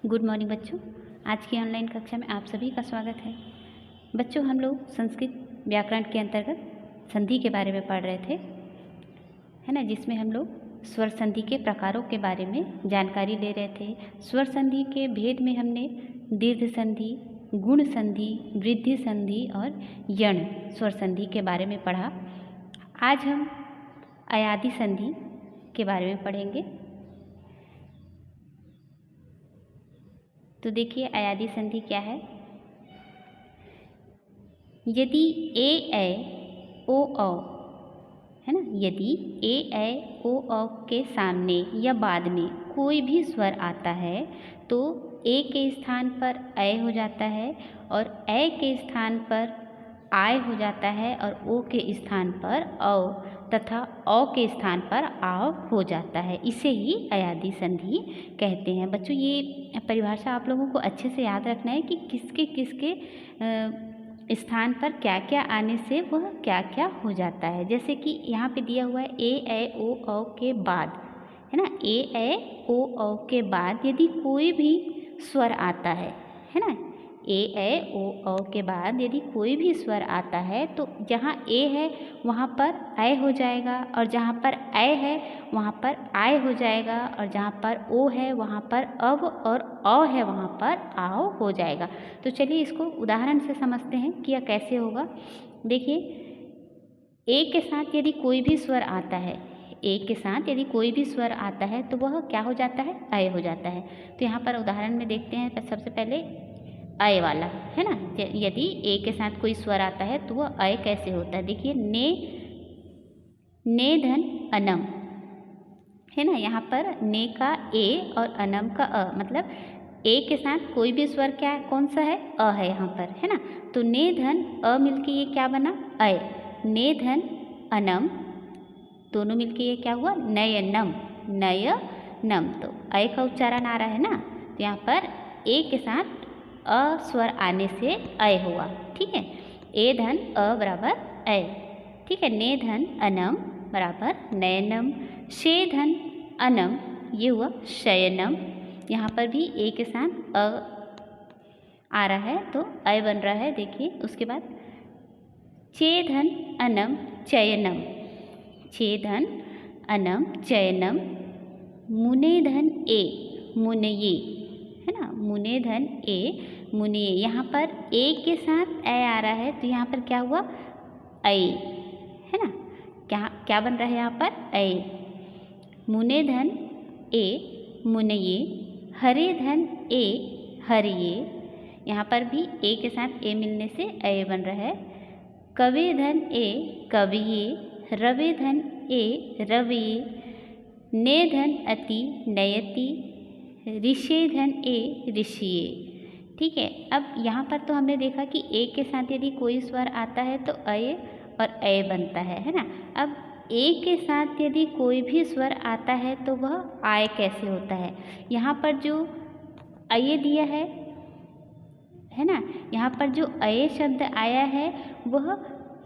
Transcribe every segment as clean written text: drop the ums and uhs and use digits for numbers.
Good morning बच्चों। आज की ऑनलाइन कक्षा में आप सभी का स्वागत है। बच्चों, हम लोग संस्कृत व्याकरण के अंतर्गत संधि के बारे में पढ़ रहे थे, है ना, जिसमें हम लोग स्वर संधि के प्रकारों के बारे में जानकारी ले रहे थे। स्वर संधि के भेद में हमने दीर्घ संधि, गुण संधि, वृद्धि संधि और यण स्वर संधि के बारे में पढ़ा। आज हम अयादि संधि के बारे में पढ़ेंगे। तो देखिए, अयादि संधि क्या है। यदि ए ऐ ओ औ, है ना, यदि ए ऐ ओ औ के सामने या बाद में कोई भी स्वर आता है तो ए के स्थान पर ऐ हो जाता है और ऐ के स्थान पर आय हो जाता है और ओ के स्थान पर औ तथा औ के स्थान पर आव हो जाता है। इसे ही अयादि संधि कहते हैं। बच्चों, ये परिभाषा आप लोगों को अच्छे से याद रखना है कि किसके किसके स्थान पर क्या क्या आने से वह क्या क्या हो जाता है। जैसे कि यहाँ पे दिया हुआ है ए ऐ ओ औ के बाद, है ना, ए ऐ ओ औ के बाद यदि कोई भी स्वर आता है ना, ए ऐ ओ औ के बाद यदि कोई भी स्वर आता है तो जहाँ ए है वहाँ पर ऐ हो जाएगा और जहाँ पर ऐ है वहाँ पर आय हो जाएगा और जहाँ पर ओ है वहाँ पर अव और औ है वहाँ पर आओ हो जाएगा। तो चलिए इसको उदाहरण से समझते हैं कि यह कैसे होगा। देखिए, ए के साथ यदि कोई भी स्वर आता है, ए के साथ यदि कोई भी स्वर आता है तो वह क्या हो जाता है, ऐ हो जाता है। तो यहाँ पर उदाहरण में देखते हैं। सबसे पहले ऐ वाला, है ना, यदि ए के साथ कोई स्वर आता है तो वह ऐ कैसे होता है। देखिए, ने धन अनम, है ना, यहाँ पर ने का ए और अनम का अ, मतलब ए के साथ कोई भी स्वर क्या है, कौन सा है, अ है यहाँ पर, है ना। तो ने धन अ मिलके ये क्या बना, ऐ। ने धन अनम दोनों मिलके ये क्या हुआ, नयनम, नयनम। तो ऐ का उच्चारण आ रहा है ना, तो यहाँ पर ए के साथ अ स्वर आने से ऐ हुआ। ठीक है, ए धन अ बराबर ऐ। ठीक है, ने धन अनम बराबर नयनम, शे धन अनम ये हुआ शयनम। यहाँ पर भी ए के साथ अ आ रहा है तो ऐ बन रहा है। देखिए, उसके बाद चे धन अनम चयनम, चे धन अनम चयनम, मुने धन ए मुनये, है ना, मुने धन ए मुनिये। यहाँ पर ए के साथ ऐ आ रहा है तो यहाँ पर क्या हुआ, ऐ, है ना, क्या बन रहा है यहाँ पर, ऐ। मुने धन ए मुनये, हरे धन ए हरिये, यहाँ पर भी ए के साथ ए मिलने से ऐ बन रहा है। कवे धन ए कविये, रवे धन ए रविये, ने धन अति नयति, ऋषे धन ए ऋषिये। ठीक है, अब यहाँ पर तो हमने देखा कि ए के साथ यदि कोई स्वर आता है तो ऐ और ऐ बनता है ना। अब ए के साथ यदि कोई भी स्वर आता है तो वह आय कैसे होता है। यहाँ पर जो ऐ दिया है ना, यहाँ पर जो ऐ शब्द आया है वह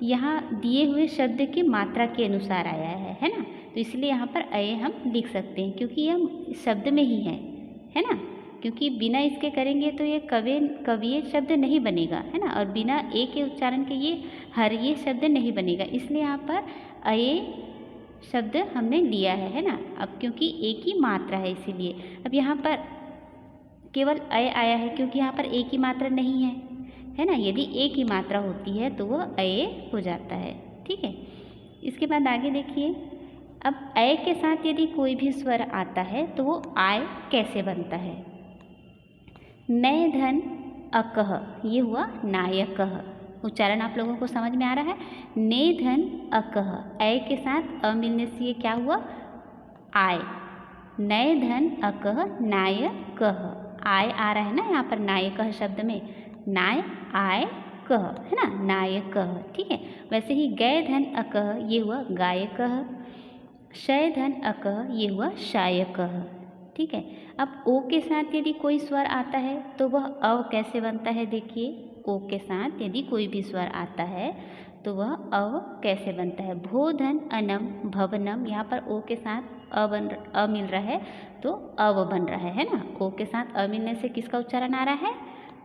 यहाँ दिए हुए शब्द की मात्रा के अनुसार आया है ना। तो इसलिए यहाँ पर ऐ हम लिख सकते हैं क्योंकि यह शब्द में ही है ना, क्योंकि बिना इसके करेंगे तो ये कविये शब्द नहीं बनेगा, है ना, और बिना ए के उच्चारण के ये हरिये शब्द नहीं बनेगा। इसलिए यहाँ पर ऐ शब्द हमने लिया है ना। अब क्योंकि ए की मात्रा है इसीलिए अब यहाँ पर केवल ऐ आया है क्योंकि यहाँ पर ए की मात्रा नहीं है ना। यदि ए की मात्रा होती है तो वह ऐ हो जाता है। ठीक है, इसके बाद आगे देखिए, अब ऐ के साथ यदि कोई भी स्वर आता है तो वो आय कैसे बनता है। नय धन अकह ये हुआ नायकह। उच्चारण आप लोगों को समझ में आ रहा है। ने धन अकह, ऐ के साथ अ मिलने से ये क्या हुआ, आय। नय धन अकह नायकह, आय आ रहा है ना यहाँ पर नायकह शब्द में, नाय आय कह, है ना, नायकह। ठीक है, वैसे ही गय धन अकह ये हुआ गायकह, शय धन अकह ये हुआ शायकह। ठीक है, अब ओ के साथ यदि कोई स्वर आता है तो वह अव कैसे बनता है। देखिए, ओ के साथ यदि कोई भी स्वर आता है तो वह अव कैसे बनता है। भोधन अनम भवनम, यहाँ पर ओ के साथ अ मिल रहा है तो अव बन रहा है ना। ओ के साथ अ मिलने से किसका उच्चारण आ रहा है,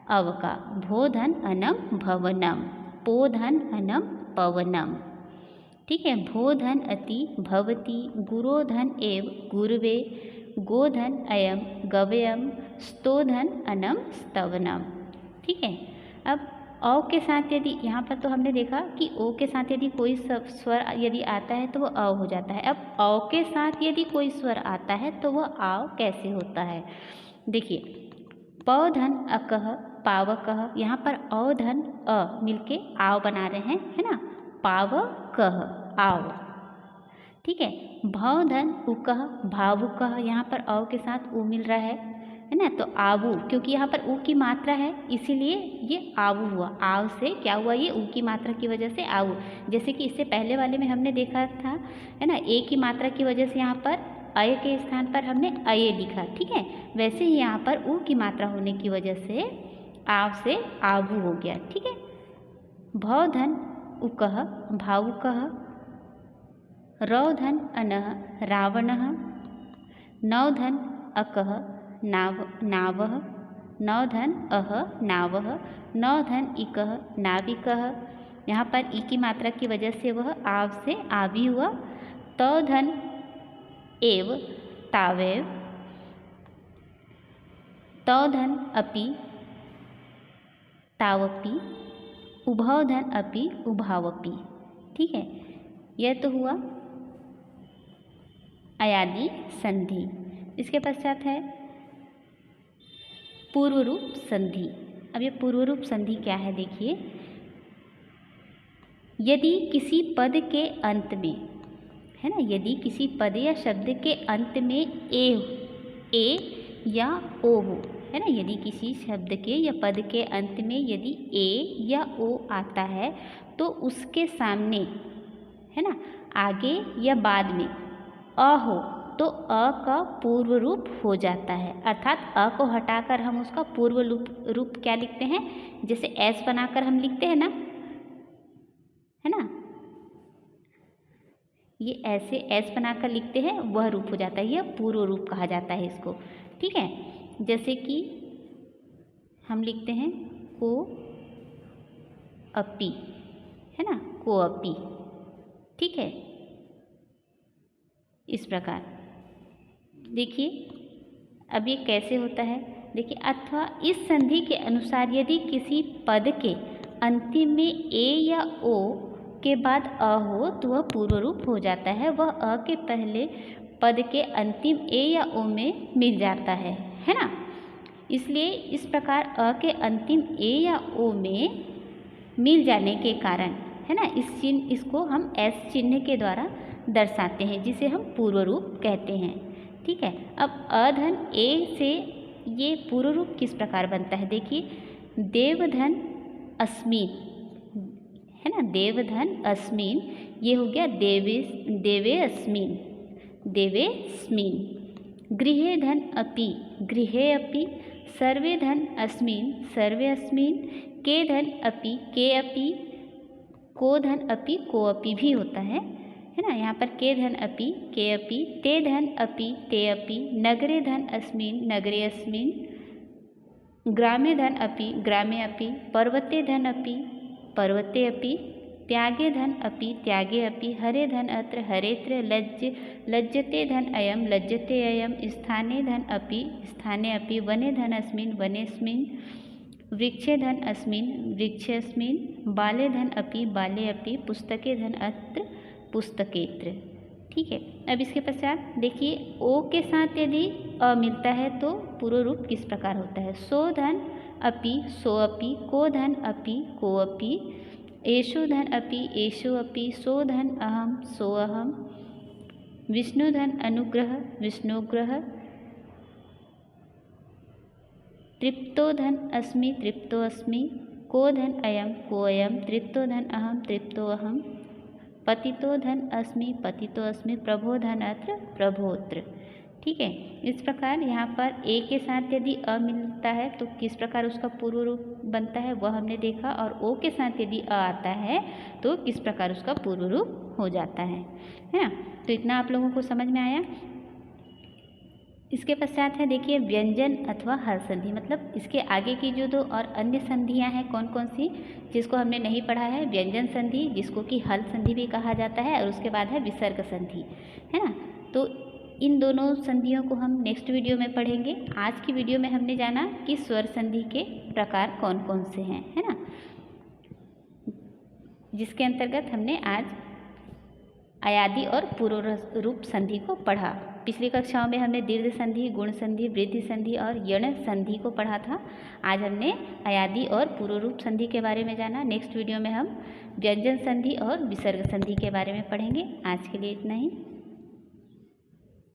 अव का। भोधन अनम भवनम, पोधन अनम पवनम। ठीक है। भोधन अति भवति, गुरोधन एव गुरवे, गोधन अयम गव्यम, स्तोधन अनम स्तवनम। ठीक है। अब औ के साथ यदि, यहाँ पर तो हमने देखा कि ओ के साथ यदि कोई स्वर यदि आता है तो वह अ हो जाता है। अब औ के साथ यदि कोई स्वर आता है तो वह आव कैसे होता है। देखिए, पौधन अकह पावकह, यहाँ पर औधन अ मिलके आव बना रहे हैं, है ना। पावकह आव। ठीक है। भवधन उकह भावुकह, यहाँ पर औ के साथ उ मिल रहा है ना। तो आवु, क्योंकि यहाँ पर उ की मात्रा है इसीलिए ये आवु हुआ। आव से क्या हुआ, ये उ की मात्रा की वजह से आवु। जैसे कि इससे पहले वाले में हमने देखा था, है ना, ए की मात्रा की वजह से यहाँ पर अय के स्थान पर हमने अये लिखा। ठीक है। वैसे ही यहाँ पर उ की मात्रा होने की वजह से आव से आवु हो गया। ठीक है। भवधन उकह भावुकह, रौधन अनः रावणः, नौधन अकह नावः, नौधन अह नावः, नौधन इकह नाविकः। यहाँ पर ई की मात्रा की वजह से वह आव से आवी हुआ। तौधन एव तावेव, तौधन अपि तावपि, उभौधन अपि उभावपि। ठीक है। यह तो हुआ अयादि संधि। इसके पश्चात है पूर्व रूप संधि। अब ये पूर्व रूप संधि क्या है, देखिए। यदि किसी पद के अंत में, है ना, यदि किसी पद या शब्द के अंत में ए या ओ हो, है ना, यदि किसी शब्द के या पद के अंत में यदि ए या ओ आता है तो उसके सामने, है ना, आगे या बाद में अ हो तो अ का पूर्व रूप हो जाता है। अर्थात अ को हटाकर हम उसका पूर्व रूप क्या लिखते हैं, जैसे एस बनाकर हम लिखते हैं ना, है ना, ये ऐसे एस बनाकर लिखते हैं, वह रूप हो जाता है। यह पूर्व रूप कहा जाता है इसको। ठीक है। जैसे कि हम लिखते हैं को अपी, है ना, को अपी। ठीक है। इस प्रकार देखिए अब ये कैसे होता है। देखिए, अथवा इस संधि के अनुसार यदि किसी पद के अंतिम में ए या ओ के बाद अ हो तो वह पूर्व रूप हो जाता है। वह अ के पहले पद के अंतिम ए या ओ में मिल जाता है ना। इसलिए इस प्रकार अ के अंतिम ए या ओ में मिल जाने के कारण, है ना, इसको हम एस चिन्ह के द्वारा दर्शाते हैं, जिसे हम पूर्व रूप कहते हैं। ठीक है। अब अधन ए से ये पूर्व रूप किस प्रकार बनता है, देखिए। देवधन अस्मिन, है ना, देवधन अस्मिन, ये हो गया देवे अस्मिन, देवेस्मिन। गृहे धन अपि, गृहे अपि। सर्वे धन अस्मिन, सर्वे अस्मिन। के धन अपि, के अपि। को धन अपि, को अपि भी होता है ना। यहाँ पर के धन अपि, के अपि। ते धन अपि, ते अपि। नगरे धन अस्मिन, नगरे अस्मिन। ग्रामे धन अपि, ग्रामे अपि। पर्वते धन अपि, पर्वते अपि। त्यागे धन अपि, त्यागे अपि। हरे धन अत्र, हरेत्र। लज्जते धन अयम, लज्जते अयम। स्थाने धन अपि, स्थाने अपि। वने धन अस्मिन, वनेस्मिन। वृक्षे धन अस्मिन, वृक्षे अस्मिन। बाले धन अपि, बाले अपि। पुस्तके धन अत्र, पुस्तकेत्र। ठीक है। अब इसके पश्चात देखिए, ओ के साथ यदि अ मिलता है तो पूर्व रूप किस प्रकार होता है। सो धन अपि, सो अपि। को धन अपि, को अपि। एषो धन अपि, एषो अपि। सो धन अहम, सो अहम। विष्णु धन अनुग्रह, विष्णुग्रह। तृप्तो धन अस्मि, तृप्तो अस्मि। को धन अयम, को अयम। तृप्तो धन अहम, तृप्तो अहम। पतितो धन अस्मि, पतितो अस्मि। प्रभो धन अत्र, प्रभोत्र। ठीक है। इस प्रकार यहाँ पर ए के साथ यदि अ मिलता है तो किस प्रकार उसका पूर्व रूप बनता है वह हमने देखा, और ओ के साथ यदि अ आता है तो किस प्रकार उसका पूर्व रूप हो जाता है ना। तो इतना आप लोगों को समझ में आया। इसके पश्चात है देखिए व्यंजन अथवा हल संधि, मतलब इसके आगे की जो दो और अन्य संधियां हैं कौन कौन सी, जिसको हमने नहीं पढ़ा है, व्यंजन संधि जिसको कि हल संधि भी कहा जाता है, और उसके बाद है विसर्ग संधि, है ना। तो इन दोनों संधियों को हम नेक्स्ट वीडियो में पढ़ेंगे। आज की वीडियो में हमने जाना कि स्वर संधि के प्रकार कौन कौन से हैं, है ना, जिसके अंतर्गत हमने आज अयादि और पूर्व रूप संधि को पढ़ा। पिछली कक्षाओं में हमने दीर्घ संधि, गुण संधि, वृद्धि संधि और यण संधि को पढ़ा था। आज हमने अयादि और पूर्व रूप संधि के बारे में जाना। नेक्स्ट वीडियो में हम व्यंजन संधि और विसर्ग संधि के बारे में पढ़ेंगे। आज के लिए इतना ही।